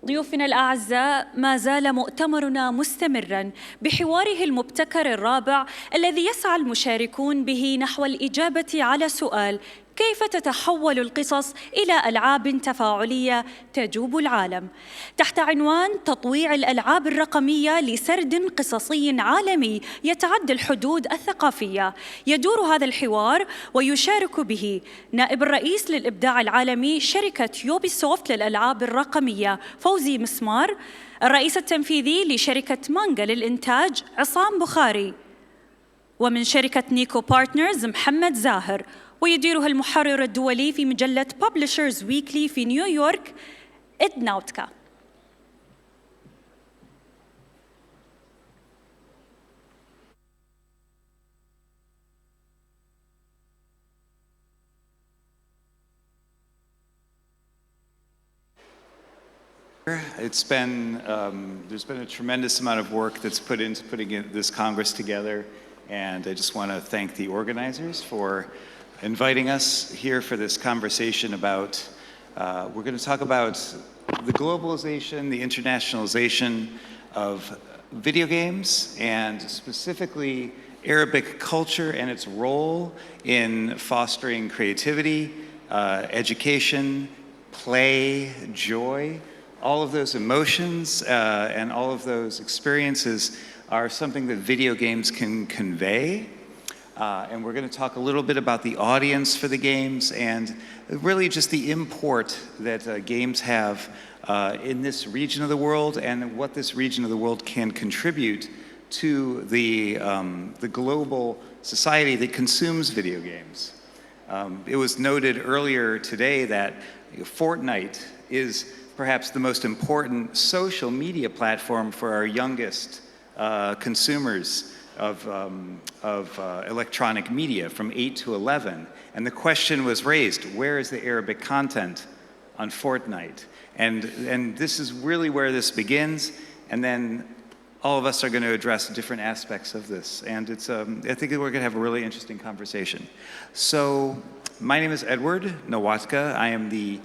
ضيوفنا الأعزاء، ما زال مؤتمرنا مستمراً بحواره المبتكر الرابع الذي يسعى المشاركون به نحو الإجابة على سؤال: كيف تتحول القصص إلى ألعاب تفاعلية تجوب العالم؟ تحت عنوان تطويع الألعاب الرقمية لسرد قصصي عالمي يتعد الحدود الثقافية. يدور هذا الحوار ويشارك به نائب الرئيس للإبداع العالمي شركة يوبيسوفت للألعاب الرقمية فوزي مسمار، الرئيس التنفيذي لشركة مانجا للإنتاج عصام بخاري، ومن شركة نيكو بارتنرز محمد زاهر، ويديرها المحرر الدولي في مجلة Publishers Weekly في نيويورك إدناوتكا. It's been, there's been a tremendous amount of work that's put into putting this Congress together, and I just want to thank the organizers for inviting us here for this conversation about, we're going to talk about the globalization, the internationalization of video games, and specifically Arabic culture and its role in fostering creativity, education, play, joy. All of those emotions and all of those experiences are something that video games can convey. And we're going to talk a little bit about the audience for the games and really just the import that games have in this region of the world and what this region of the world can contribute to the global society that consumes video games. It was noted earlier today that Fortnite is perhaps the most important social media platform for our youngest consumers of electronic media from 8 to 11. And the question was raised, where is the Arabic content on Fortnite? And this is really where this begins. And then all of us are going to address different aspects of this. And it's, I think we're going to have a really interesting conversation. So my name is Edward Nowatka. I am the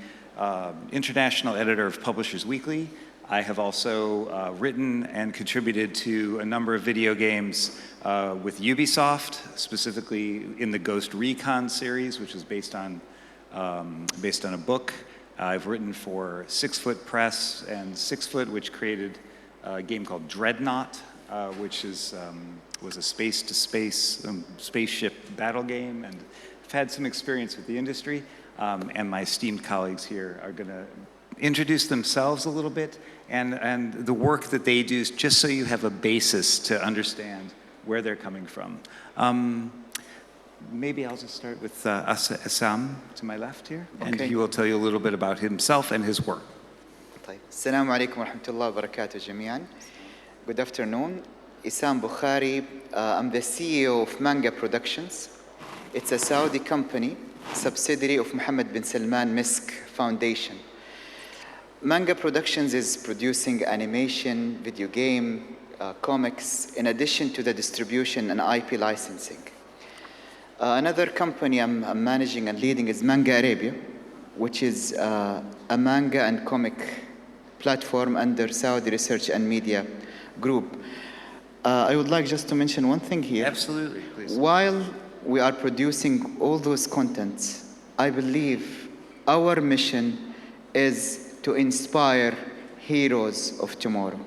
international editor of Publishers Weekly. I have also written and contributed to a number of video games with Ubisoft, specifically in the Ghost Recon series, which is based on a book. I've written for 6 Foot Press and 6 Foot, which created a game called Dreadnought, which is, was a space-to-space spaceship battle game, and I've had some experience with the industry. And my esteemed colleagues here are going to introduce themselves a little bit and the work that they do, just so you have a basis to understand where they're coming from. Maybe I'll just start with Assam to my left here, and he will tell you a little bit about himself and his work. طيب. السلام عليكم ورحمة الله وبركاته جميعا. Good afternoon. Issam Bukhari. I'm the CEO of Manga Productions. It's a Saudi company, subsidiary of Mohammed bin Salman Misk Foundation. Manga Productions is producing animation, video game, comics, in addition to the distribution and IP licensing. Another company I'm managing and leading is Manga Arabia, which is a manga and comic platform under Saudi Research and Media Group. I would like just to mention one thing here. Absolutely, please. While we are producing all those contents, I believe our mission is to inspire heroes of tomorrow.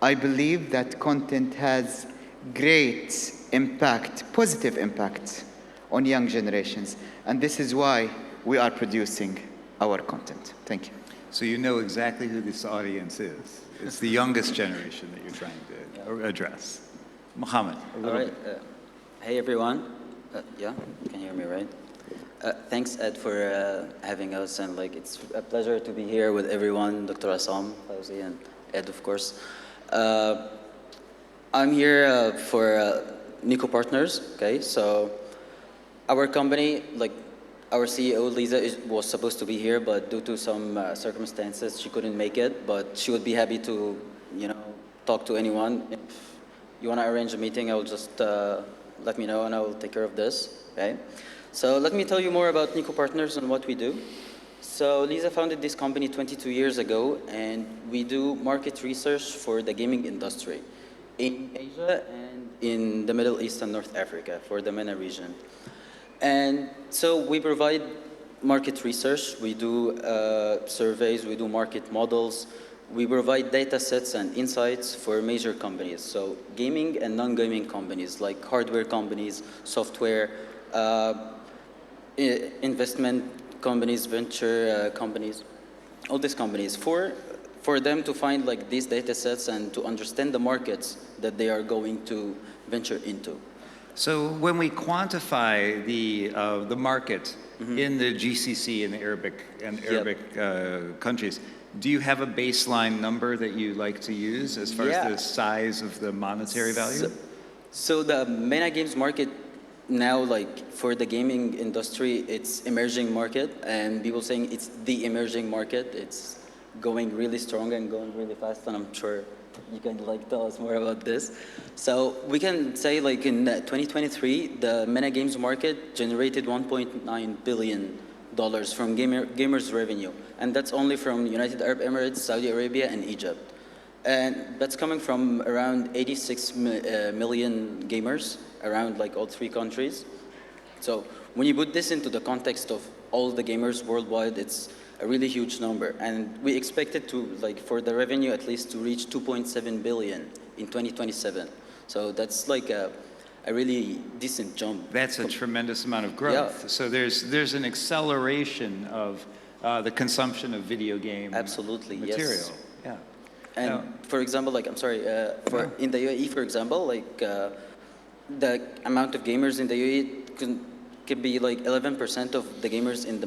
I believe that content has great impact, positive impact on young generations, and this is why we are producing our content. Thank you. So you know exactly who this audience is. It's the youngest generation that you're trying to address. Mohammed, a little bit. Hey everyone. Yeah, you can hear me, right? Thanks, Ed, for having us, and it's a pleasure to be here with everyone, Dr. Assam, Fauzi, and Ed, of course. I'm here for Nico Partners, okay? So our company, our CEO, Lisa, was supposed to be here, but due to some circumstances, she couldn't make it, but she would be happy to, talk to anyone. If you want to arrange a meeting, I will just let me know, and I will take care of this, okay? So let me tell you more about Nico Partners and what we do. So Lisa founded this company 22 years ago, and we do market research for the gaming industry in Asia and in the Middle East and North Africa for the MENA region. And so we provide market research, we do surveys, we do market models, we provide data sets and insights for major companies. So gaming and non-gaming companies like hardware companies, software, investment companies, venture companies, all these companies, for them to find like these data sets and to understand the markets that they are going to venture into. So when we quantify the market in the GCC and the Arabic countries, do you have a baseline number that you like to use as far as the size of the monetary value? So the MENA games market now, like for the gaming industry, it's emerging market, and people saying it's the emerging market. It's going really strong and going really fast, and I'm sure you can like tell us more about this. So we can say like in 2023, the MENA games market generated $1.9 billion from gamers revenue, and that's only from United Arab Emirates, Saudi Arabia, and Egypt. And that's coming from around 86 million gamers around like all three countries. So when you put this into the context of all the gamers worldwide, it's a really huge number. And we expect it to, like, for the revenue at least to reach 2.7 billion in 2027. So that's like a really decent jump. That's a tremendous amount of growth. Yeah. So there's an acceleration of the consumption of video game Absolutely, material. yes. Yeah. And for example, like, I'm sorry, in the UAE, for example, like the amount of gamers in the UAE could be like 11% of the gamers in the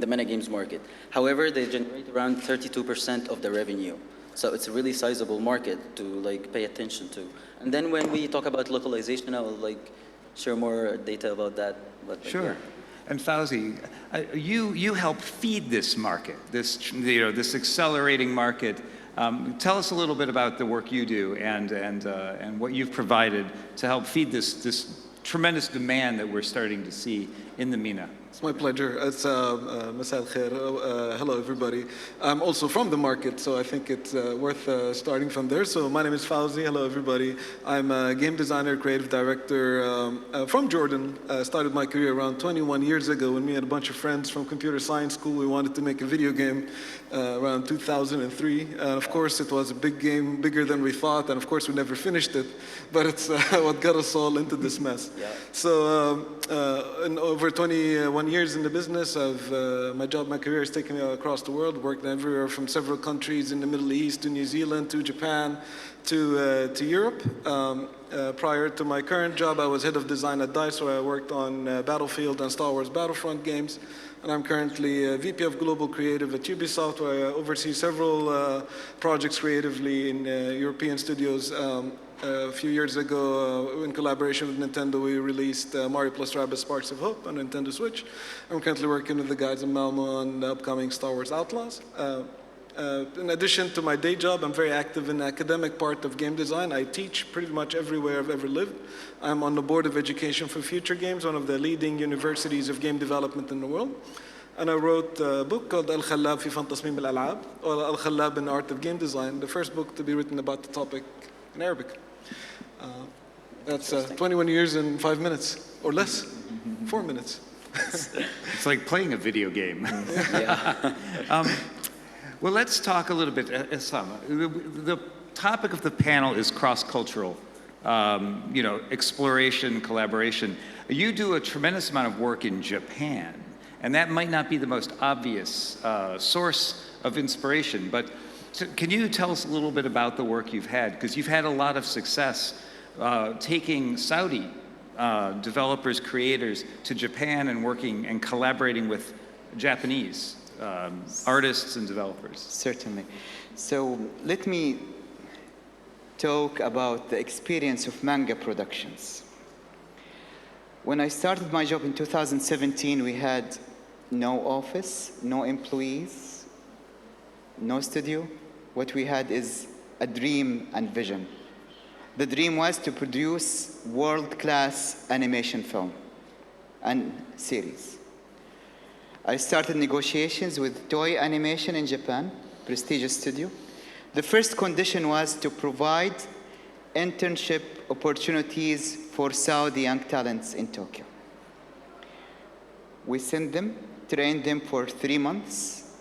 MENA games market. However, they generate around 32% of the revenue. So it's a really sizable market to like pay attention to. And then when we talk about localization, I will like share more data about that. But, Sure. Yeah. And Fauzi, you help feed this market, this accelerating market. Tell us a little bit about the work you do and what you've provided to help feed this tremendous demand that we're starting to see in the MENA. It's my pleasure. It's Masal Khair. Hello, everybody. I'm also from the market, so I think it's worth starting from there. So my name is Fauzi. Hello, everybody. I'm a game designer, creative director from Jordan. Started my career around 21 years ago when me and a bunch of friends from computer science school, we wanted to make a video game around 2003. And of course, it was a big game, bigger than we thought. And of course, we never finished it. But it's what got us all into this mess. Yeah. So in over 21 years in the business, my career has taken me across the world, worked everywhere from several countries in the Middle East to New Zealand to Japan to Europe. Prior to my current job, I was head of design at DICE, where I worked on Battlefield and Star Wars Battlefront games. And I'm currently VP of Global Creative at Ubisoft, where I oversee several projects creatively in European studios. A few years ago, in collaboration with Nintendo, we released Mario + Rabbids Sparks of Hope on Nintendo Switch. I'm currently working with the guys in Malmo on the upcoming Star Wars Outlaws. In addition to my day job, I'm very active in the academic part of game design. I teach pretty much everywhere I've ever lived. I'm on the board of Education for Future Games, one of the leading universities of game development in the world. And I wrote a book called Al-Khallab fi Fan Tasmim Al-Al'ab, or Al-Khallab in the Art of Game Design, the first book to be written about the topic in Arabic. That's 21 years and 5 minutes, or less, 4 minutes. It's like playing a video game. Yeah. Well, let's talk a little bit, Islam. The topic of the panel is cross-cultural, exploration, collaboration. You do a tremendous amount of work in Japan, and that might not be the most obvious source of inspiration, but can you tell us a little bit about the work you've had? Because you've had a lot of success taking Saudi developers, creators to Japan and working and collaborating with Japanese artists and developers. Certainly. So let me talk about the experience of manga productions. When I started my job in 2017, we had no office, no employees, no studio. What we had is a dream and vision. The dream was to produce world-class animation film and series. I started negotiations with Toei Animation in Japan, prestigious studio. The first condition was to provide internship opportunities for Saudi young talents in Tokyo. We sent them, trained them for 3 months.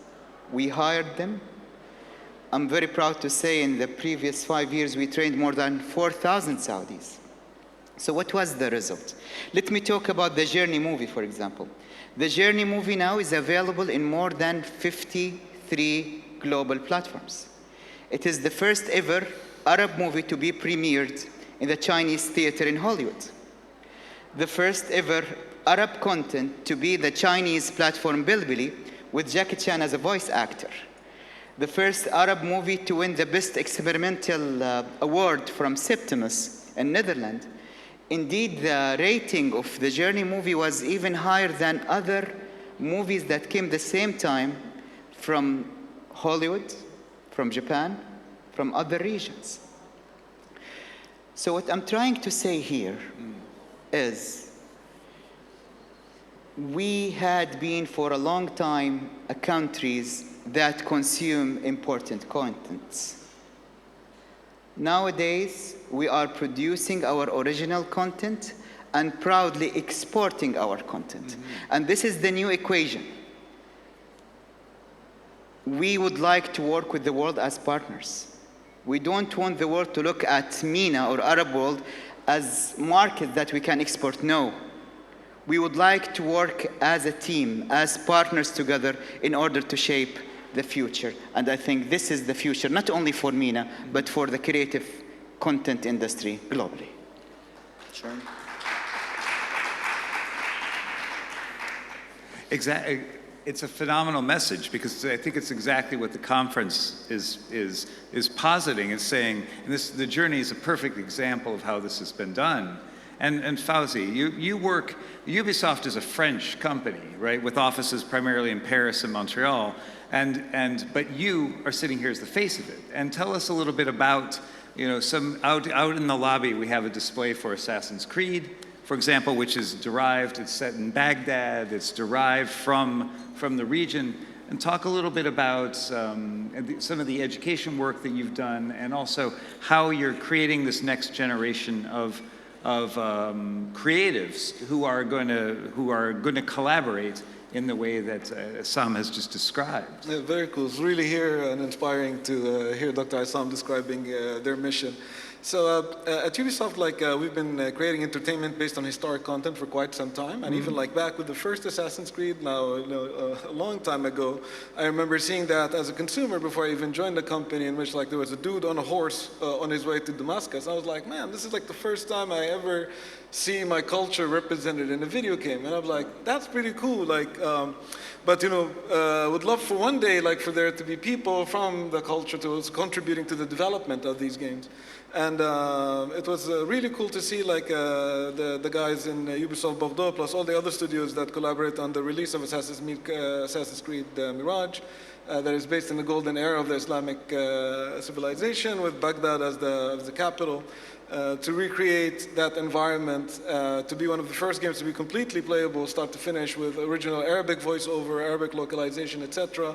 We hired them. I'm very proud to say in the previous 5 years, we trained more than 4,000 Saudis. So what was the result? Let me talk about the Journey movie, for example. The Journey movie now is available in more than 53 global platforms. It is the first ever Arab movie to be premiered in the Chinese theater in Hollywood. The first ever Arab content to be the Chinese platform Bilibili with Jackie Chan as a voice actor. The first Arab movie to win the Best Experimental Award from Septimus in Netherlands. Indeed, the rating of the Journey movie was even higher than other movies that came the same time from Hollywood, from Japan, from other regions. So what I'm trying to say here is we had been for a long time countries that consume important contents. Nowadays, we are producing our original content and proudly exporting our content. And this is the new equation. We would like to work with the world as partners. We don't want the world to look at MENA or Arab world as market that we can export. No. We would like to work as a team, as partners together in order to shape the future. And I think this is the future, not only for MENA, but for the creative content industry globally. Sure. Exactly. It's a phenomenal message because I think it's exactly what the conference is positing. It's saying, and the Journey is a perfect example of how this has been done. And Fauzi, you work, Ubisoft is a French company, right, with offices primarily in Paris and Montreal, but you are sitting here as the face of it. And tell us a little bit about, some out in the lobby we have a display for Assassin's Creed, for example, which is derived, it's set in Baghdad, it's derived from the region. And talk a little bit about some of the education work that you've done and also how you're creating this next generation of creatives who are going to collaborate in the way that Sam has just described. Yeah, very cool. It's really and inspiring to hear Dr. Issam describing their mission. So at Ubisoft, we've been creating entertainment based on historic content for quite some time, and even back with the first Assassin's Creed, now a long time ago, I remember seeing that as a consumer before I even joined the company, in which there was a dude on a horse on his way to Damascus. I was like, man, this is the first time I ever see my culture represented in a video game, and I'm like, that's pretty cool. But would love for one day for there to be people from the culture to contributing to the development of these games. And it was really cool to see the guys in Ubisoft Bordeaux plus all the other studios that collaborate on the release of Assassin's Creed Mirage that is based in the golden era of the Islamic civilization with Baghdad as the capital. To recreate that environment, to be one of the first games to be completely playable, start to finish, with original Arabic voiceover, Arabic localization, etc.,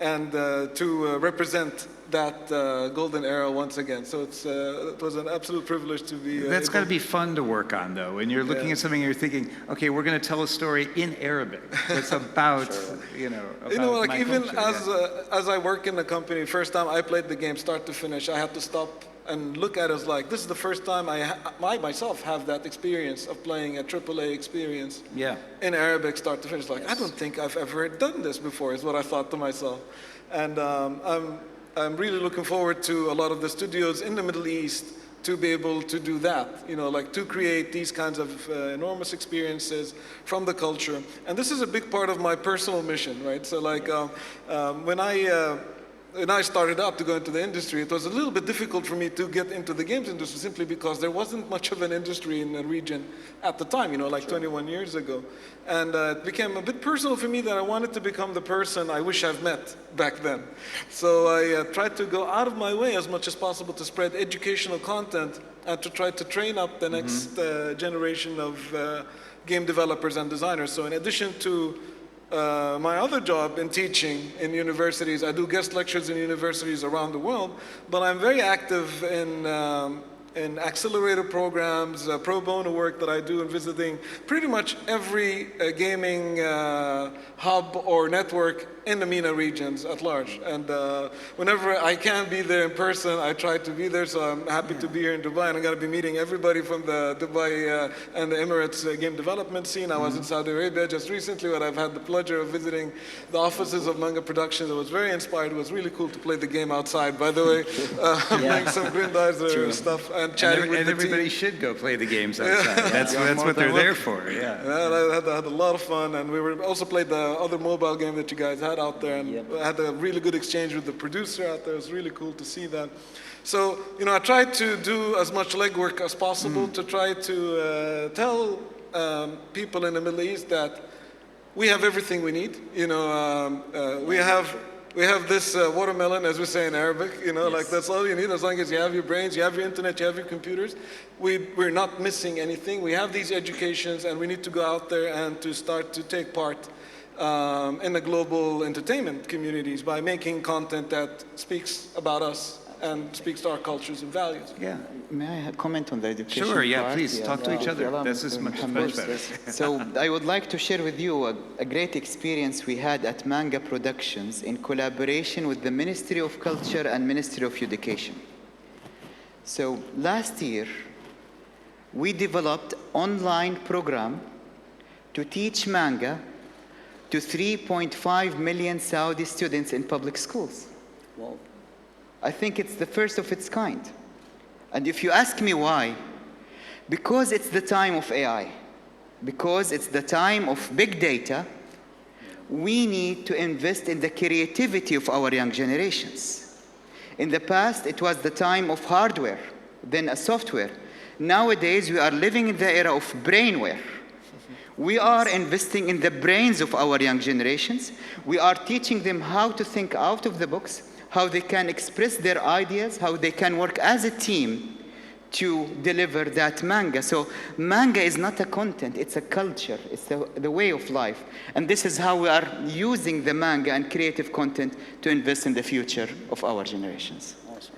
and to represent that golden era once again. So it was an absolute privilege to be. That's got to be fun to work on, though. And you're looking at something and you're thinking, okay, we're going to tell a story in Arabic. It's about, about even culture, as I work in the company, first time I played the game start to finish, I had to stop and look at it as this is the first time I myself have that experience of playing a AAA experience in Arabic start to finish. I don't think I've ever done this before, is what I thought to myself. And I'm really looking forward to a lot of the studios in the Middle East to be able to do that, to create these kinds of enormous experiences from the culture. And this is a big part of my personal mission, right? So when I started out to go into the industry, it was a little bit difficult for me to get into the games industry simply because there wasn't much of an industry in the region at the time, 21 years ago. And it became a bit personal for me that I wanted to become the person I wish I've met back then. So I tried to go out of my way as much as possible to spread educational content and to try to train up the next generation of game developers and designers. So in addition to my other job in teaching in universities. I do guest lectures in universities around the world, but I'm very active in accelerator programs, pro bono work that I do in visiting pretty much every gaming hub or network in the MENA regions at large. And whenever I can be there in person, I try to be there, so I'm happy to be here in Dubai. And I'm going to be meeting everybody from the Dubai and the Emirates game development scene. I was in Saudi Arabia just recently, where I've had the pleasure of visiting the offices of Manga Productions. I was very inspired. It was really cool to play the game outside, by the way, playing some Grindizer stuff and chatting with the team. Everybody should go play the games outside. That's what they're there for, I had a lot of fun, and we were also played the other mobile game that you guys had out there, and I had a really good exchange with the producer out there. It was really cool to see that. So, you know, I tried to do as much legwork as possible to try to tell people in the Middle East that we have everything we need. You know, we have this watermelon, as we say in Arabic, you know, like that's all you need. As long as you have your brains, you have your internet, you have your computers, we're not missing anything. We have these educations, and we need to go out there and to start to take part in the global entertainment communities by making content that speaks about us and speaks to our cultures and values. Yeah. May I comment on the education Sure, yeah, part? please, talk to each other. This is much better. So I would like to share with you a great experience we had at Manga Productions in collaboration with the Ministry of Culture and Ministry of Education. So last year, we developed online program to teach manga to 3.5 million Saudi students in public schools. Wow. I think it's the first of its kind. And if you ask me why, because it's the time of AI, because it's the time of big data, we need to invest in the creativity of our young generations. In the past, it was the time of hardware, then a software. Nowadays, we are living in the era of brainware. We are investing in the brains of our young generations. We are teaching them how to think out of the box, how they can express their ideas, how they can work as a team to deliver that manga. So manga is not a content, it's a culture, it's the way of life. And this is how we are using the manga and creative content to invest in the future of our generations. Awesome.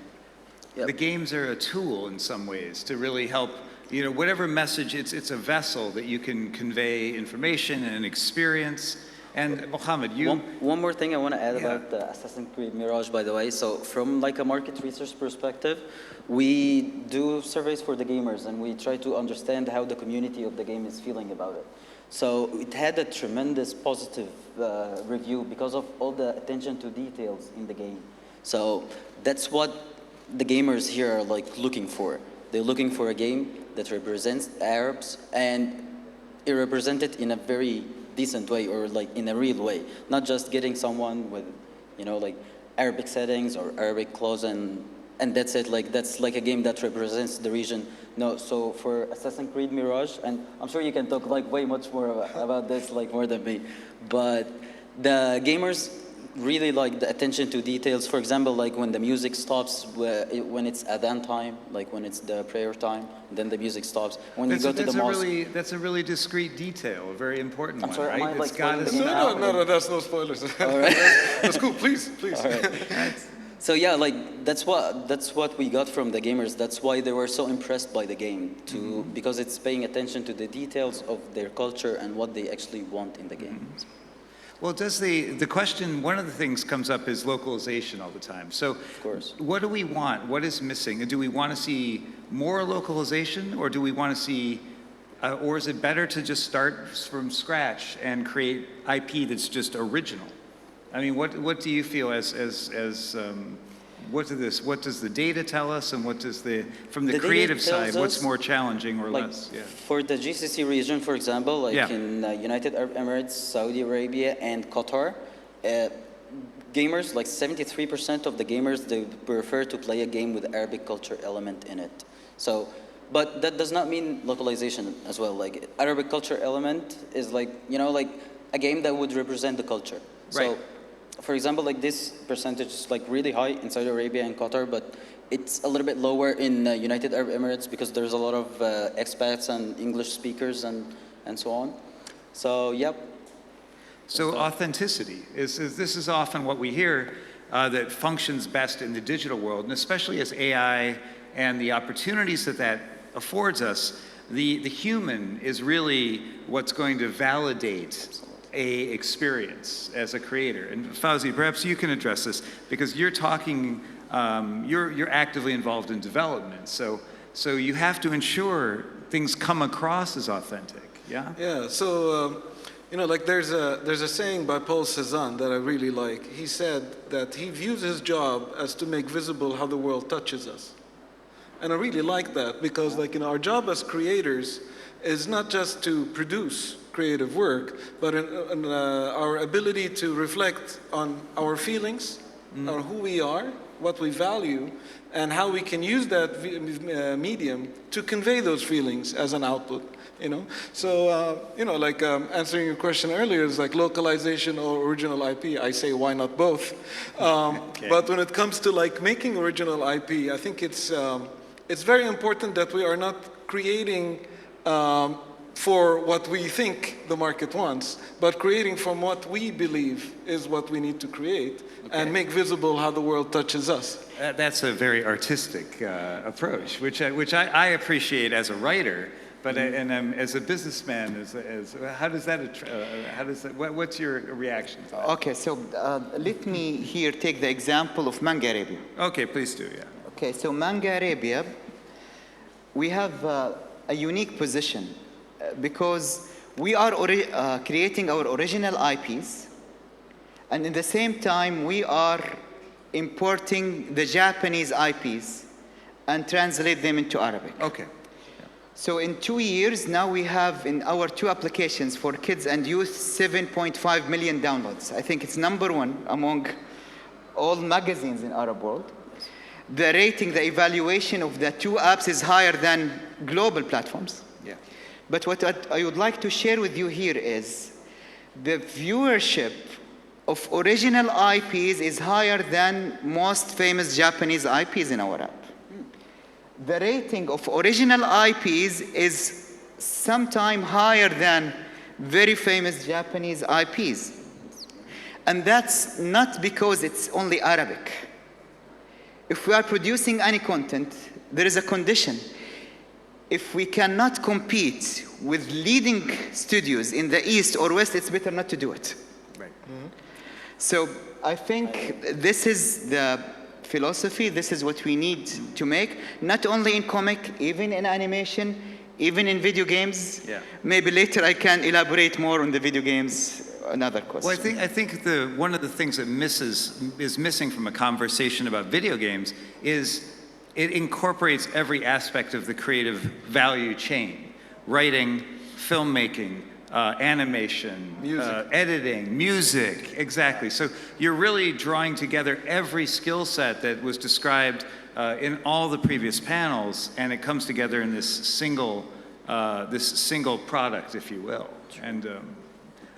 Yep. The games are a tool in some ways to really help, you know, whatever message, it's a vessel that you can convey information and experience. And Mohammed, One more thing I want to add about the Assassin's Creed Mirage, by the way. So from like a market research perspective, we do surveys for the gamers, and we try to understand how the community of the game is feeling about it. So it had a tremendous positive review because of all the attention to details in the game. So that's what the gamers here are like looking for. They're looking for a game that represents Arabs, and it represented in a very decent way, or like in a real way, not just getting someone with, you know, like Arabic settings or Arabic clothes and that's it. Like that's like a game that represents the region. No, so for Assassin's Creed Mirage, and I'm sure you can talk like way much more about this, like more than me, but the gamers really like the attention to details. For example, like when the music stops, when it's adhan time, like when it's the prayer time, then the music stops. When you go to the mosque. That's a really discrete detail, a very important one, sorry, right? am I, like, It's got spoiling the game? No, that's no spoilers. All right. That's cool, please. All right. So yeah, like that's what we got from the gamers. That's why they were so impressed by the game, because it's paying attention to the details of their culture and what they actually want in the game. Well, does the question, one of the things comes up is localization all the time. So Of course. what do we want? What is missing? Do we want to see more localization, or do we want to see, or is it better to just start from scratch and create IP that's just original? I mean, what do you feel what does the data tell us, and what does from the creative side, what's more challenging or Like less? Yeah. for the GCC region, for example, like in United Arab Emirates, Saudi Arabia, and Qatar, gamers, like 73% of the gamers, they prefer to play a game with Arabic culture element in it. So, but that does not mean localization as well. Like Arabic culture element is like, you know, like a game that would represent the culture. Right. So, for example, like this percentage is like really high in Saudi Arabia and Qatar, but it's a little bit lower in United Arab Emirates because there's a lot of expats and English speakers and so on. So, yep. So authenticity this is often what we hear that functions best in the digital world, and especially as AI and the opportunities that affords us, the human is really what's going to validate a experience as a creator. And Fawzi, perhaps you can address this, because you're talking, you're actively involved in development, so you have to ensure things come across as authentic. Yeah. Yeah. So you know, like there's a saying by Paul Cézanne that I really like. He said that he views his job as to make visible how the world touches us. And I really like that, because like, you know, our job as creators is not just to produce creative work, but in our ability to reflect on our feelings, on who we are, what we value, and how we can use that medium to convey those feelings as an output. You know, so you know, like answering your question earlier is like localization or original IP. I say why not both? Okay. But when it comes to like making original IP, I think it's very important that we are not creating for what we think the market wants, but creating from what we believe is what we need to create, and make visible how the world touches us. That's a very artistic approach, which I appreciate as a writer. But as a businessman, how does that? What's your reaction to that? Okay, so let me here take the example of Manga Arabia. Okay, please do. Yeah. Okay, so Manga Arabia, we have a unique position because we are creating our original IPs, and in the same time we are importing the Japanese IPs and translate them into Arabic. Okay. So in 2 years, now we have in our 2 applications for kids and youth 7.5 million downloads. I think it's #1 among all magazines in Arab world. The rating, the evaluation of the 2 apps is higher than global platforms. Yeah. But what I would like to share with you here is the viewership of original IPs is higher than most famous Japanese IPs in our app. The rating of original IPs is sometimes higher than very famous Japanese IPs. And that's not because it's only Arabic. If we are producing any content, there is a condition. If we cannot compete with leading studios in the East or West, it's better not to do it. Right. So I think this is the philosophy, this is what we need to make, not only in comic, even in animation, even in video games. Yeah. Maybe later I can elaborate more on the video games, another question. Well, I think one of the things that is missing from a conversation about video games is it incorporates every aspect of the creative value chain: writing, filmmaking, animation, editing, music, exactly. So you're really drawing together every skill set that was described in all the previous panels, and it comes together in this single product, if you will. And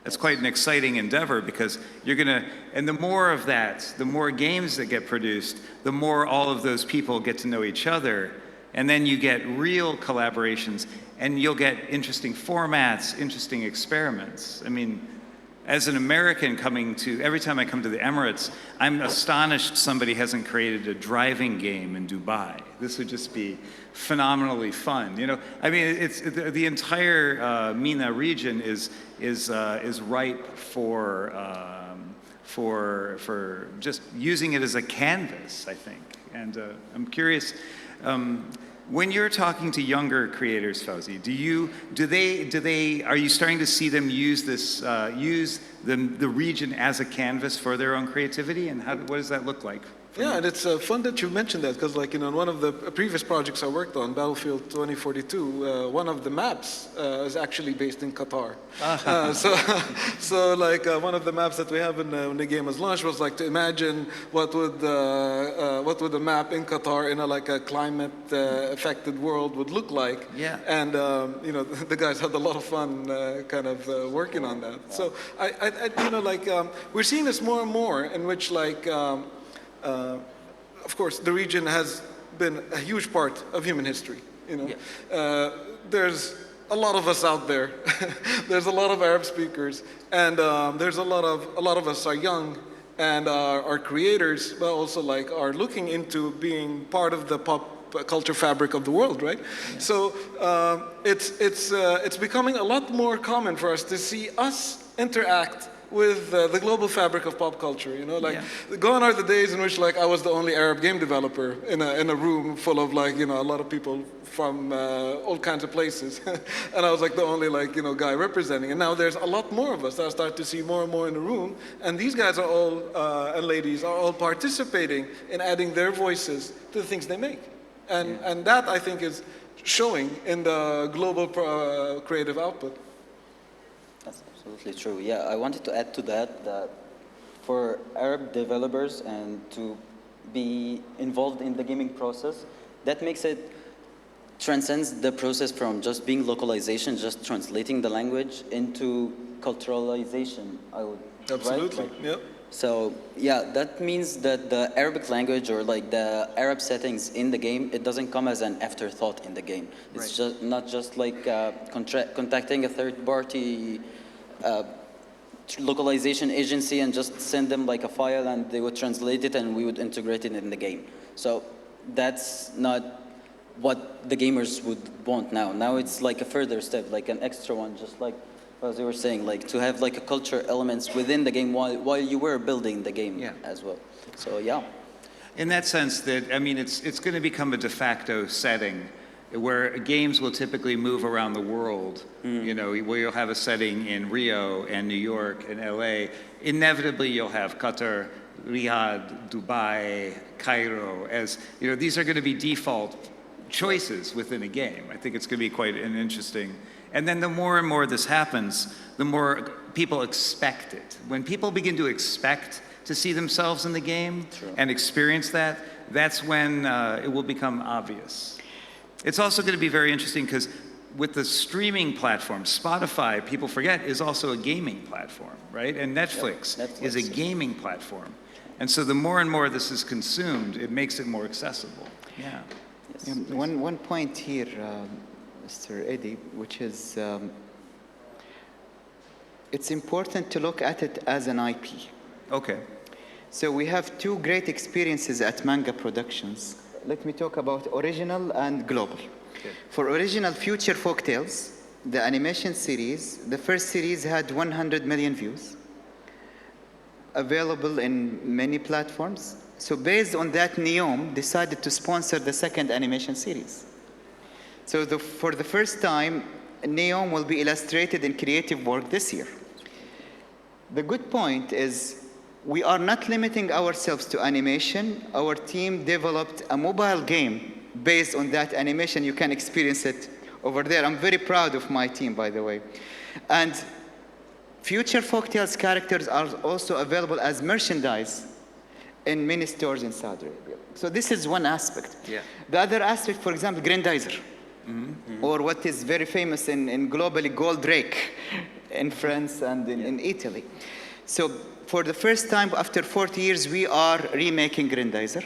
it's quite an exciting endeavor, because and the more of that, the more games that get produced, the more all of those people get to know each other, and then you get real collaborations, and you'll get interesting formats, interesting experiments. I mean, as an American every time I come to the Emirates, I'm astonished somebody hasn't created a driving game in Dubai. This would just be phenomenally fun. You know, I mean, it's the entire MENA region is ripe for just using it as a canvas, I think. And I'm curious. When you're talking to younger creators, Fawzi, are you starting to see them use the region as a canvas for their own creativity, and what does that look like? Yeah, and it's fun that you mentioned that, because like, you know, in one of the previous projects I worked on, Battlefield 2042, one of the maps is actually based in Qatar. So like one of the maps that we have when the game was launched was like to imagine what would a map in Qatar in a climate affected world would look like. Yeah. And you know, the guys had a lot of fun kind of working on that. So I you know, like we're seeing this more and more, in which like of course, the region has been a huge part of human history. You know, there's a lot of us out there. There's a lot of Arab speakers, and there's a lot of us are young and are creators, but also like are looking into being part of the pop culture fabric of the world, right? Yeah. So it's becoming a lot more common for us to see us interact with the global fabric of pop culture, you know, like gone are the days in which like I was the only Arab game developer in a room full of like, you know, a lot of people from all kinds of places, and I was like the only like, you know, guy representing. And now there's a lot more of us that I start to see more and more in the room, and these guys are all and ladies are all participating in adding their voices to the things they make, and that I think is showing in the global creative output. That's absolutely true. Yeah, I wanted to add to that that for Arab developers and to be involved in the gaming process, that makes it transcends the process from just being localization, just translating the language, into culturalization, I would. Absolutely, right? Like, yep. So yeah, that means that the Arabic language or like the Arab settings in the game, it doesn't come as an afterthought in the game. It's just not just like contacting a third-party localization agency and just send them like a file and they would translate it and we would integrate it in the game. So that's not what the gamers would want now. Now it's like a further step, like an extra one, just like as you were saying, like to have like a culture elements within the game while you were building the game as well. So yeah. In that sense, that I mean, it's going to become a de facto setting where games will typically move around the world. You know, where you'll have a setting in Rio and New York and LA. Inevitably, you'll have Qatar, Riyadh, Dubai, Cairo. As you know, these are going to be default choices within a game. I think it's going to be quite an interesting. And then the more and more this happens, the more people expect it. When people begin to expect to see themselves in the game and experience that, that's when it will become obvious. It's also going to be very interesting because with the streaming platform, Spotify, people forget, is also a gaming platform, right? And Netflix is a gaming platform. And so the more and more this is consumed, it makes it more accessible. Yeah. Yes. One point here, Mr. Eddie, which is it's important to look at it as an IP. Okay. So we have two great experiences at Manga Productions. Let me talk about original and global. Okay. For original Future Folktales, the animation series, the first series had 100 million views, available in many platforms. So based on that, Neom decided to sponsor the second animation series. So for the first time, Neom will be illustrated in creative work this year. The good point is we are not limiting ourselves to animation. Our team developed a mobile game based on that animation. You can experience it over there. I'm very proud of my team, by the way. And Future Folktales characters are also available as merchandise in many stores in Saudi Arabia. So this is one aspect. Yeah. The other aspect, for example, Grandizer, or what is very famous in globally, Goldrake in France and in Italy. So for the first time after 40 years, we are remaking Grandizer.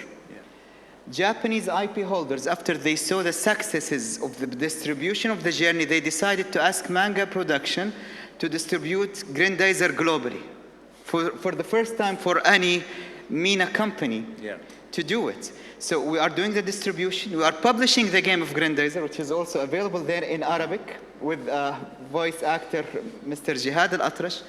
Japanese IP holders, after they saw the successes of the distribution of the journey, they decided to ask Manga Production to distribute Grandizer globally. For the first time for any MENA company to do it. So we are doing the distribution. We are publishing the game of Grandizer, which is also available there in Arabic with voice actor Mr. Jihad Al-Atrash.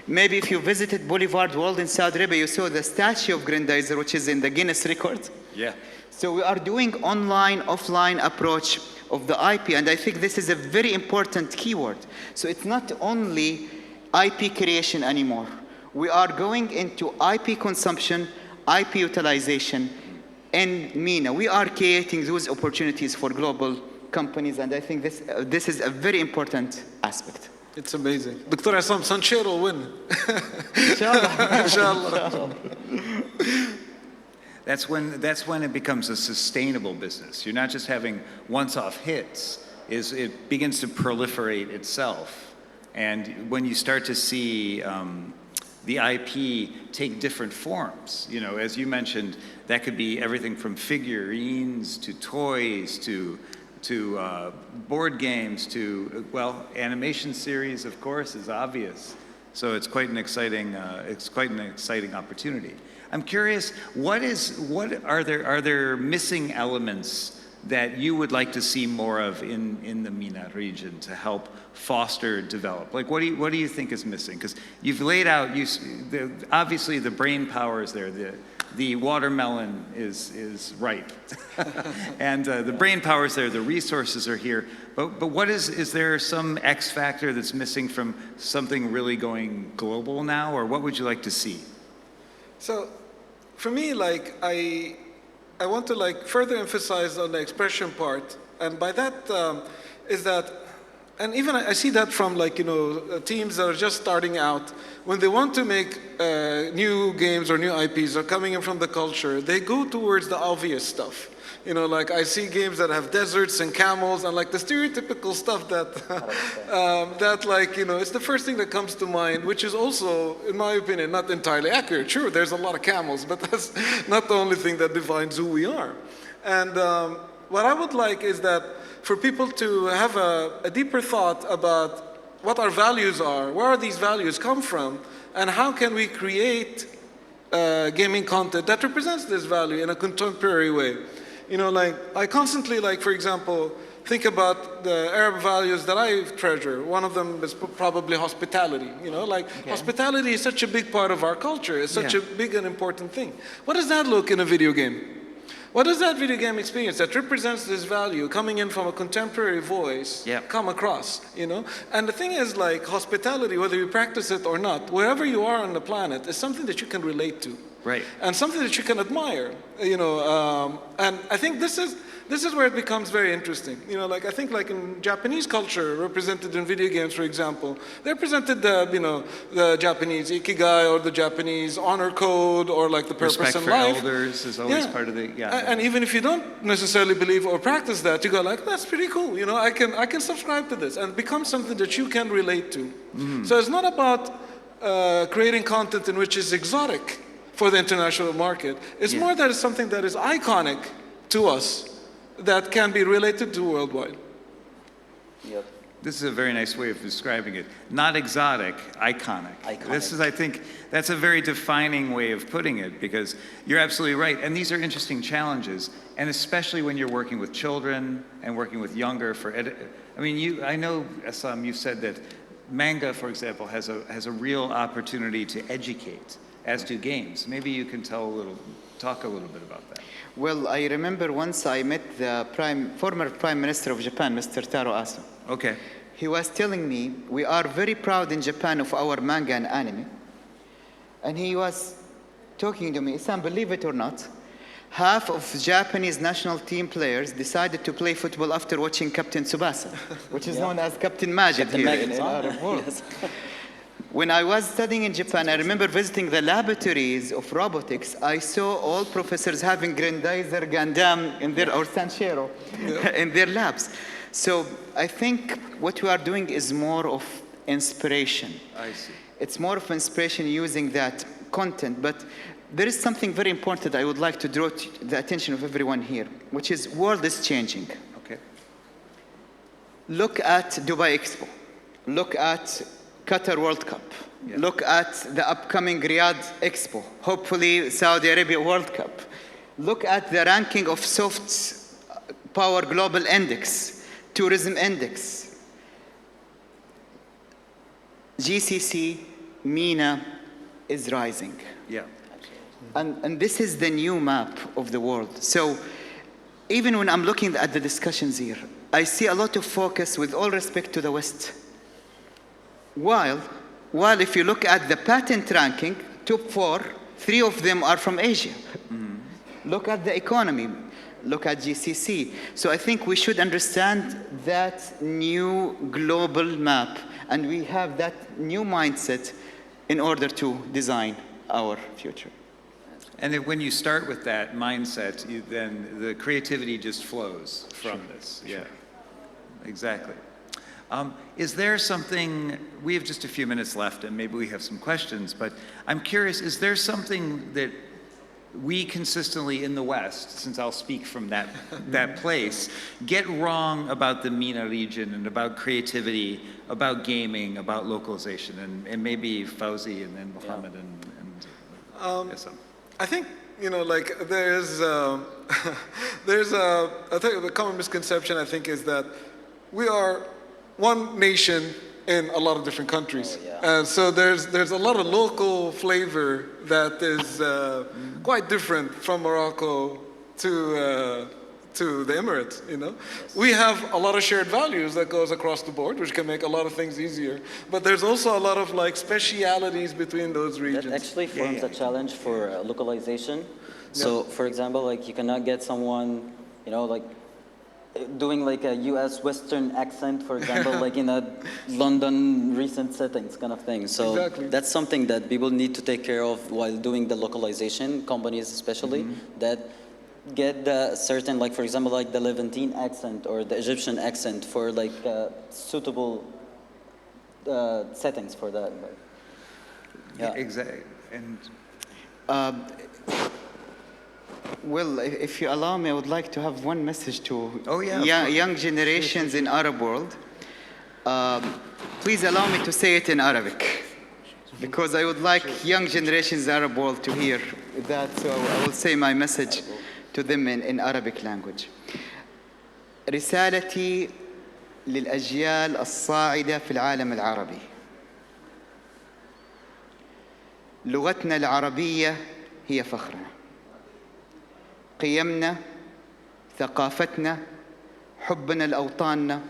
Maybe if you visited Boulevard World in Saudi Arabia, you saw the statue of Grandizer, which is in the Guinness record. Yeah. So we are doing online, offline approach of the IP, and I think this is a very important keyword. So it's not only IP creation anymore. We are going into IP consumption, IP utilization in MENA. We are creating those opportunities for global companies, and I think this is a very important aspect. It's amazing. Dr. Assam, Sancher will win. Inshallah. Inshallah. That's when it becomes a sustainable business. You're not just having once-off hits. It begins to proliferate itself. And when you start to see the IP take different forms, you know, as you mentioned, that could be everything from figurines to toys to board games, to, well, animation series, of course, is obvious. So it's quite an exciting opportunity. I'm curious, are there missing elements that you would like to see more of in the MENA region to help foster develop? Like, what do you think is missing? Because you've laid out, obviously the brain power is there, the watermelon is ripe, and the brain power is there, the resources are here, but what is there some X factor that's missing from something really going global now, or what would you like to see? So, for me, like, I want to like further emphasize on the expression part, and by that is that, and even I see that from like, you know, teams that are just starting out, when they want to make new games or new IPs or coming in from the culture, they go towards the obvious stuff. You know, like I see games that have deserts and camels and like the stereotypical stuff that, that like, you know, it's the first thing that comes to mind, which is also, in my opinion, not entirely accurate. Sure, there's a lot of camels, but that's not the only thing that defines who we are. And what I would like is that for people to have a deeper thought about what our values are, where these values come from, and how can we create gaming content that represents this value in a contemporary way. You know, like, I constantly, like, for example, think about the Arab values that I treasure. One of them is probably hospitality. You know, like, hospitality is such a big part of our culture. It's such a big and important thing. What does that look in a video game? What does that video game experience that represents this value coming in from a contemporary voice come across, you know? And the thing is, like, hospitality, whether you practice it or not, wherever you are on the planet, is something that you can relate to. Right. And something that you can admire, you know, and I think this is where it becomes very interesting. You know, like, I think like in Japanese culture, represented in video games, for example, they represented the, you know, the Japanese ikigai or the Japanese honor code or like the purpose in life. Respect for elders is always part of the, And even if you don't necessarily believe or practice that, you go like, that's pretty cool. You know, I can subscribe to this, and it becomes something that you can relate to. So it's not about creating content in which is exotic for the international market. It's more that it's something that is iconic to us that can be related to worldwide. Yep. This is a very nice way of describing it. Not exotic, iconic. This is, I think, that's a very defining way of putting it, because you're absolutely right. And these are interesting challenges, and especially when you're working with children and working with younger. I mean, I know, Assam, you said that manga, for example, has a real opportunity to educate, as do games. Maybe you can talk a little bit about that. Well, I remember once I met the former Prime Minister of Japan, Mr. Taro Aso. Okay. He was telling me, we are very proud in Japan of our manga and anime. And he was talking to me, Sam, believe it or not, half of Japanese national team players decided to play football after watching Captain Tsubasa, which is known as Captain Majid here in the Arab world. Yes. When I was studying in Japan, I remember visiting the laboratories of robotics. I saw all professors having Grandizer, Gundam in their, or Sanshiro in their labs. So I think what we are doing is more of inspiration. I see. It's more of inspiration using that content, but there is something very important I would like to draw the attention of everyone here, which is world is changing. Okay. Look at Dubai Expo. Look at Qatar World Cup. Yeah. Look at the upcoming Riyadh Expo. Hopefully Saudi Arabia World Cup. Look at the ranking of soft power global index, tourism index. GCC, MENA is rising. Yeah. And this is the new map of the world. So even when I'm looking at the discussions here, I see a lot of focus, with all respect to the West. While if you look at the patent ranking, top 4, 3 of them are from Asia. Look at the economy. Look at GCC. So I think we should understand that new global map, and we have that new mindset in order to design our future. And then when you start with that mindset, then the creativity just flows from this. Yeah, exactly. Is there something, we have just a few minutes left and maybe we have some questions, but I'm curious, is there something that we consistently in the West, since I'll speak from that place, get wrong about the MENA region and about creativity, about gaming, about localization, and maybe Fauzi and then Mohammed and Issam. I think, you know, like there's I think the common misconception, I think, is that we are one nation in a lot of different countries. And so there's a lot of local flavor that is quite different from Morocco to the Emirates, you know. We have a lot of shared values that goes across the board, which can make a lot of things easier. But there's also a lot of like specialities between those regions. That actually forms a challenge for localization. So, for example, like you cannot get someone, you know, like doing like a U.S. Western accent, for example, like in a London recent settings kind of thing. So that's something that people need to take care of while doing the localization, companies especially, that get the certain, like for example, like the Levantine accent or the Egyptian accent for like suitable settings for that. Like, yeah, exactly. And well, if you allow me, I would like to have one message to young generations in Arab world. Please allow me to say it in Arabic, because I would like young generations in Arab world to hear that. So I will say my message to them in Arabic language. رسالتي للأجيال الصاعدة في العالم العربي. لغتنا العربية هي فخرنا. قيمنا، ثقافتنا، حبنا لأوطاننا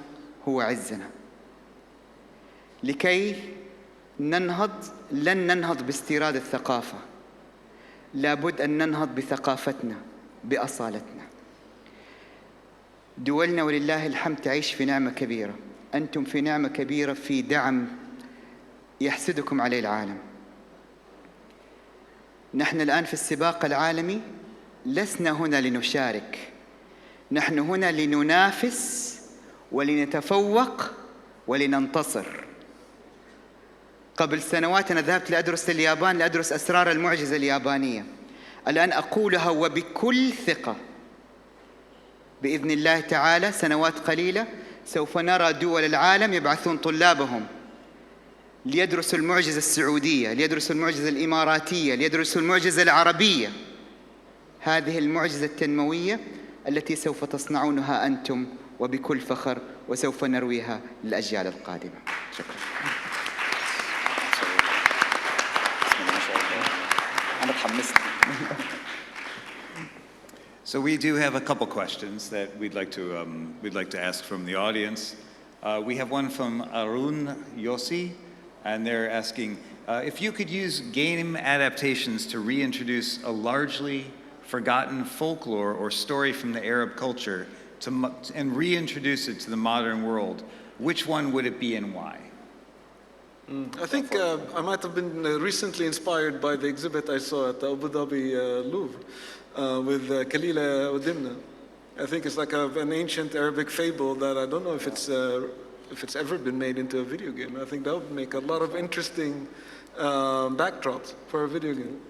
هو عزنا. لكي ننهض لن ننهض باستيراد الثقافة، لابد أن ننهض بثقافتنا، بأصالتنا. دولنا ولله الحمد تعيش في نعمة كبيرة. أنتم في نعمة كبيرة في دعم يحسدكم عليه العالم. نحن الآن في السباق العالمي لسنا هنا لنشارك، نحن هنا لننافس ولنتفوق ولننتصر. قبل سنوات أنا ذهبت لأدرس اليابان لأدرس أسرار المعجزة اليابانية. الآن أقولها وبكل ثقة، بإذن الله تعالى سنوات قليلة سوف نرى دول العالم يبعثون طلابهم ليدرسوا المعجزة السعودية، ليدرسوا المعجزة الإماراتية، ليدرسوا المعجزة العربية. هذه المعجزة التنموية التي سوف تصنعونها أنتم وبكل فخر، وسوف نرويها للأجيال القادمة. شكرا. أنا تحمست. So we do have a couple questions that we'd like to ask from the audience. We have one from Arun Yossi, and they're asking if you could use game adaptations to reintroduce a largely forgotten folklore or story from the Arab culture and reintroduce it to the modern world, which one would it be and why? I think I might have been recently inspired by the exhibit I saw at the Abu Dhabi Louvre with Kalila Udimna. I think it's like an ancient Arabic fable that I don't know if it's ever been made into a video game. I think that would make a lot of interesting backdrops for a video game.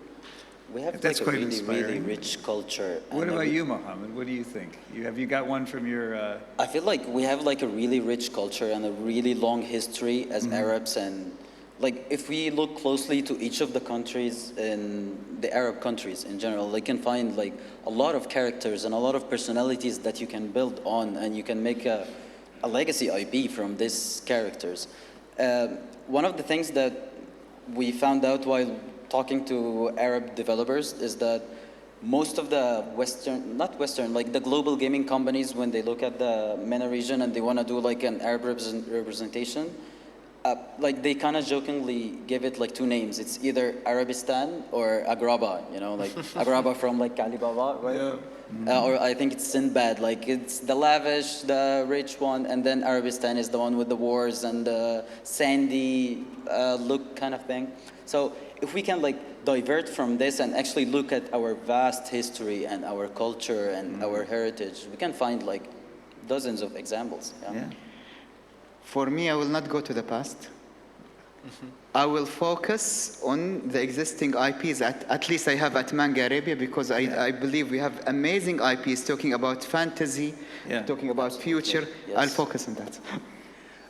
We have That's like a quite really, inspiring. really rich culture. What about you, Mohammed? What do you think? Have you got one from your... I feel like we have like a really rich culture and a really long history as Arabs, and like if we look closely to each of the countries in the Arab countries in general, they can find like a lot of characters and a lot of personalities that you can build on, and you can make a legacy IP from these characters. One of the things that we found out while talking to Arab developers is that most of the like the global gaming companies, when they look at the MENA region and they want to do like an Arab representation, like they kind of jokingly give it like two names. It's either Arabistan or Agraba, you know, like Agraba from like Alibaba, right? Yeah. Or I think it's Sinbad, like it's the lavish, the rich one, and then Arabistan is the one with the wars and the sandy look kind of thing. So if we can like divert from this and actually look at our vast history and our culture and our heritage, we can find like dozens of examples. For me, I will not go to the past. I will focus on the existing IPs, at least I have at Manga Arabia, because I believe we have amazing IPs talking about fantasy, talking about future. Yes. I'll focus on that.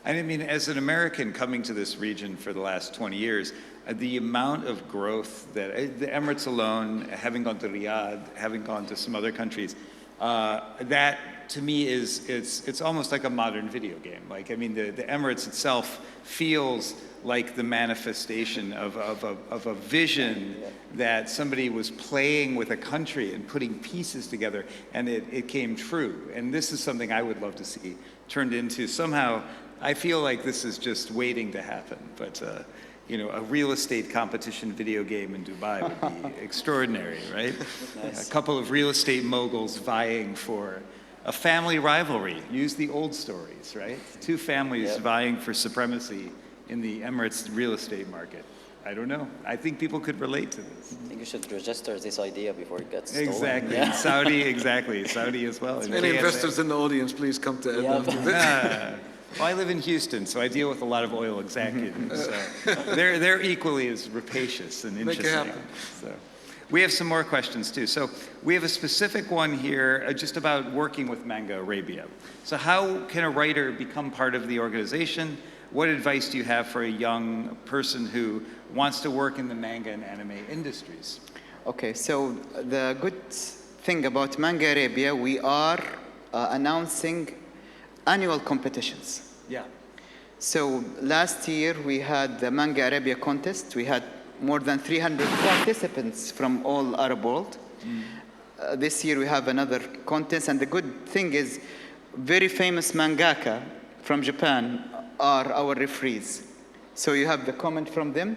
And I mean, as an American coming to this region for the last 20 years, the amount of growth that the Emirates alone, having gone to Riyadh, having gone to some other countries, that to me it's almost like a modern video game. Like, I mean, the Emirates itself feels like the manifestation of a vision that somebody was playing with a country and putting pieces together, and it came true. And this is something I would love to see turned into somehow. I feel like this is just waiting to happen, but you know, a real estate competition video game in Dubai would be extraordinary, right? Nice. A couple of real estate moguls vying for a family rivalry. Use the old stories, right? Two families vying for supremacy in the Emirates real estate market. I don't know. I think people could relate to this. I think you should register this idea before it gets stolen. Exactly. Yeah. Saudi, exactly. Saudi as well. Any investors in the audience, please come to Ed after this. Well, I live in Houston, so I deal with a lot of oil executives. So they're equally as rapacious and interesting. Make it happen. So we have some more questions too. So we have a specific one here just about working with Manga Arabia. So how can a writer become part of the organization? What advice do you have for a young person who wants to work in the manga and anime industries? Okay, so the good thing about Manga Arabia, we are announcing annual competitions. Yeah. So last year we had the Manga Arabia contest. We had more than 300 participants from all Arab world. This year we have another contest, and the good thing is very famous mangaka from Japan are our referees. So you have the comment from them,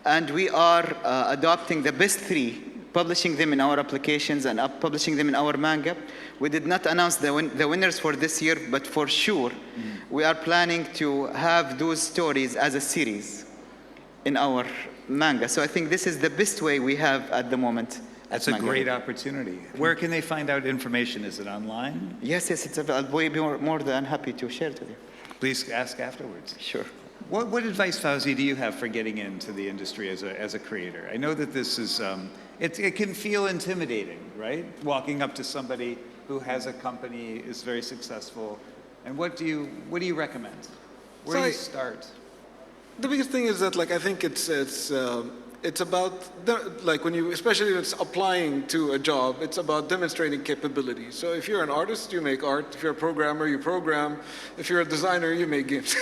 and we are adopting the best three, publishing them in our applications and publishing them in our manga. We did not announce the winners for this year, but for sure, we are planning to have those stories as a series in our manga. So I think this is the best way we have at the moment. That's a great opportunity. Where can they find out information? Is it online? Yes, it's available. I'll be more than happy to share it with you. Please ask afterwards. Sure. What advice, Fauzi, do you have for getting into the industry as a creator? I know that this is, it can feel intimidating, right? Walking up to somebody who has a company, is very successful, and what do you recommend? Where do you start? The biggest thing is that, like, I think it's about, like, when you, especially when it's applying to a job, it's about demonstrating capability. So if you're an artist, you make art. If you're a programmer, you program. If you're a designer, you make games.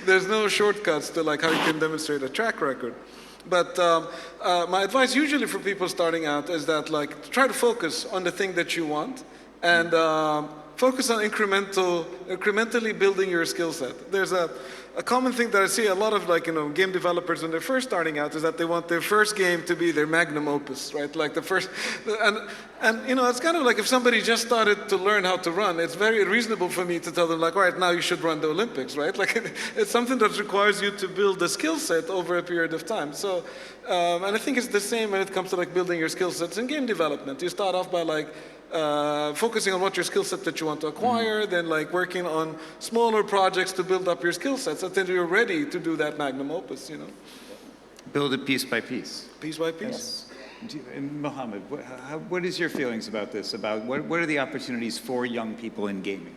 There's no shortcuts to, like, how you can demonstrate a track record. But my advice usually for people starting out is that, like, try to focus on the thing that you want, and focus on incrementally building your skill set. There's a common thing that I see a lot of, like, game developers when they're first starting out is that they want their first game to be their magnum opus, right? Like the first, and it's kind of like if somebody just started to learn how to run, it's very reasonable for me to tell them, like, all right, now you should run the Olympics, right? Like, it's something that requires you to build a skill set over a period of time. So, and I think it's the same when it comes to, like, building your skill sets in game development. You start off by, like, focusing on what your skill set that you want to acquire, then, like, working on smaller projects to build up your skill sets until you're ready to do that magnum opus, Build it piece by piece. Piece by piece. Yes. And Mohammed, what is your feelings about this? About what are the opportunities for young people in gaming?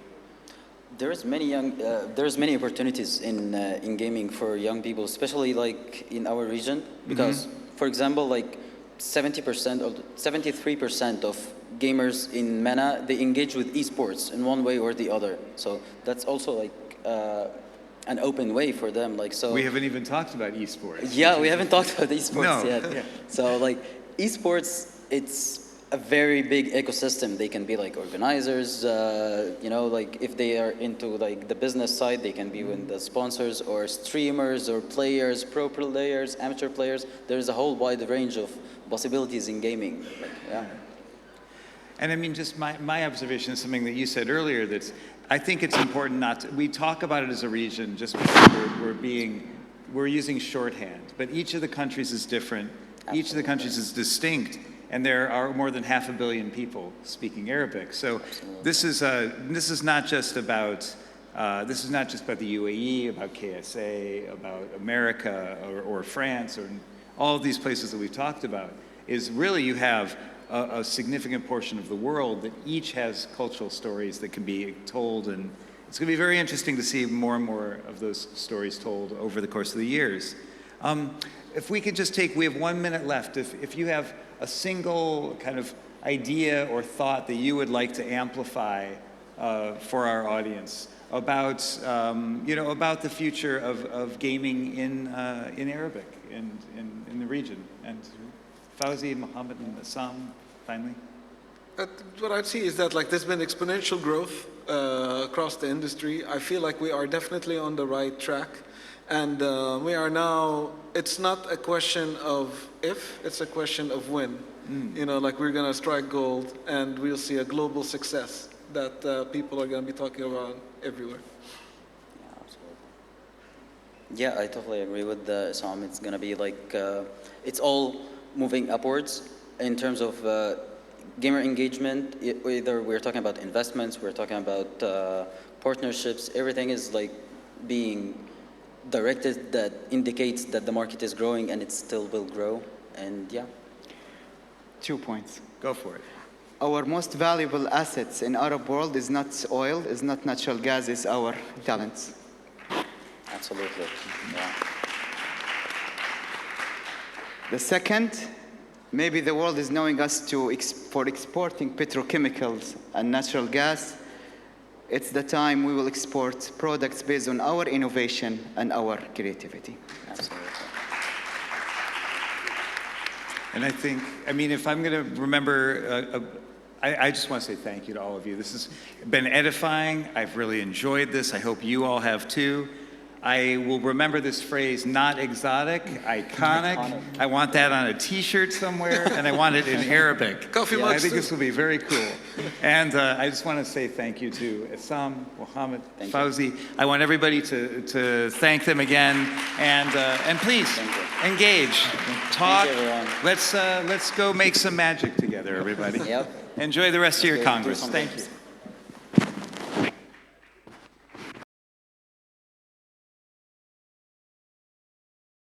There's many opportunities in gaming for young people, especially, like, in our region, because, for example, like 73% of gamers in MENA, they engage with esports in one way or the other. So that's also, like, an open way for them. Like, so we haven't even talked about esports. Yeah, we haven't talked about esports yet. Yeah. So, like, esports, it's a very big ecosystem. They can be, like, organizers, like, if they are into, like, the business side, they can be with the sponsors or streamers or players, pro players, amateur players. There's a whole wide range of possibilities in gaming. And I mean, just my observation is something that you said earlier, that's, I think it's important we talk about it as a region just because we're using shorthand, but each of the countries is different. Absolutely. Each of the countries is distinct, and there are more than 500 million people speaking Arabic. So this is not just about This is not just about the UAE, about KSA, about America or France, or all of these places that we've talked about, is really you have a significant portion of the world that each has cultural stories that can be told, and it's going to be very interesting to see more and more of those stories told over the course of the years. If we could just take, we have 1 minute left. If you have a single kind of idea or thought that you would like to amplify for our audience about, about the future of gaming in Arabic in the region. And Fawzi, Mohammed, and Assam, finally. What I'd see is that there's been exponential growth across the industry. I feel like we are definitely on the right track. And we are now, it's not a question of if, it's a question of when. We're going to strike gold and we'll see a global success that people are going to be talking about everywhere. Yeah, absolutely. Yeah, I totally agree with Sam. It's going to be it's all moving upwards in terms of gamer engagement. Either we're talking about investments, we're talking about partnerships, everything is being directed that indicates that the market is growing and it still will grow. And yeah. 2 points. Go for it. Our most valuable assets in Arab world is not oil, is not natural gas, is our talents. Absolutely. Yeah. The second, maybe the world is knowing us for exporting petrochemicals and natural gas. It's the time we will export products based on our innovation and our creativity. Absolutely. And I think, if I'm going to remember, I just want to say thank you to all of you. This has been edifying. I've really enjoyed this. I hope you all have too. I will remember this phrase, not exotic, iconic. I want that on a T-shirt somewhere, and I want it in Arabic. Coffee mugs I think too. this will be very cool. And I just want to say thank you to Assam, Mohammed, Fawzi. I want everybody to thank them again, and please engage, talk. Let's go make some magic together, everybody. Yep. Enjoy the rest of your Congress. Thank you.